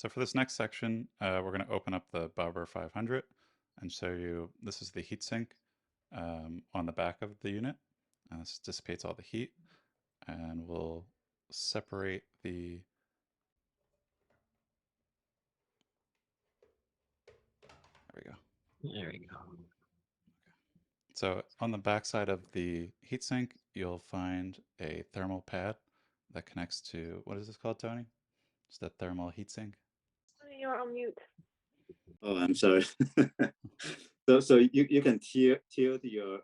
So for this next section, we're going to open up the Bobber 500 and show you, this is the heatsink on the back of the unit. This dissipates all the heat, and we'll separate the There we go. So on the back side of the heatsink, you'll find a thermal pad that connects to, what is this called, Tony? It's the thermal heatsink. You're on mute. Oh, I'm sorry. So you can tilt your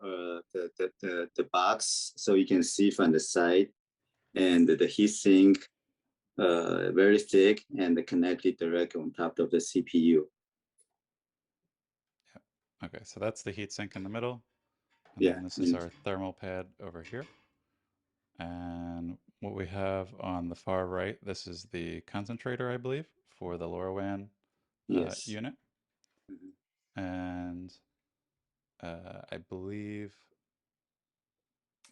the box so you can see from the side, and the heatsink very thick and connected directly on top of the CPU. Yep. Okay, so that's the heatsink in the middle. And Yeah, then this is our thermal pad over here. And what we have on the far right, this is the concentrator, I believe, for the LoRaWAN yes. unit. Mm-hmm. And I believe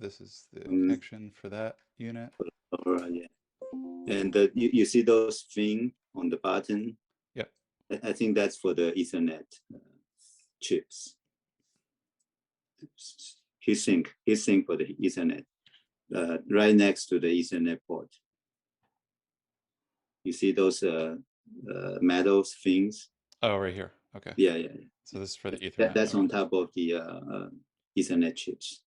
this is the connection for that unit. Yeah. And you see those things on the bottom? Yep. I think that's for the Ethernet chips. Heatsink for the Ethernet, right next to the Ethernet port. You see those metal things? Oh, right here. Okay. Yeah. So this is for the Ethernet. That's on top of the Ethernet chips.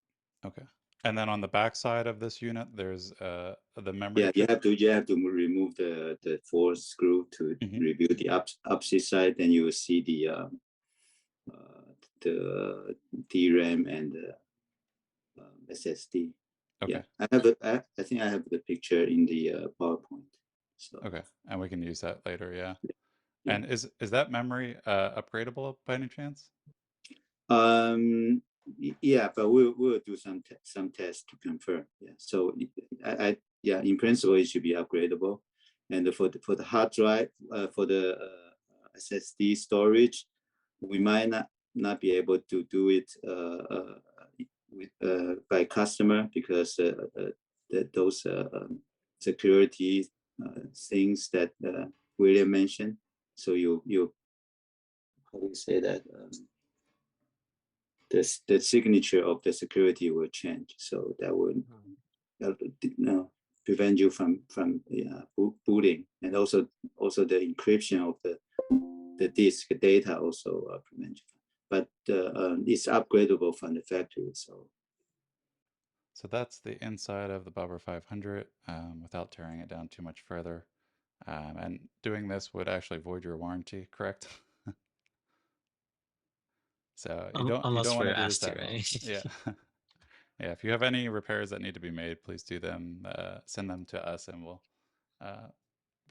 Okay. And then on the back side of this unit, there's the memory. Yeah, chip. you have to remove the 4 screw to review the opposite side. Then you will see the DRAM and the SSD. Okay. Yeah, I think I have the picture in the PowerPoint. So. Okay, and we can use that later. Yeah. And is that memory upgradable by any chance? Yeah, but we'll do some tests to confirm. Yeah, so yeah, in principle it should be upgradable, and for the hard drive, for the SSD storage, we might not be able to do it by customer, because those security things that William mentioned. So you how do you say that? The signature of the security will change, so that will prevent you from booting, and also the encryption of the disk data also prevent you. But it's upgradable from the factory. So that's the inside of the Bobber 500 without tearing it down too much further. And doing this would actually void your warranty, correct? So you don't want to do this at home. Right? Yeah. Yeah, if you have any repairs that need to be made, please do them, send them to us, and we'll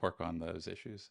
work on those issues.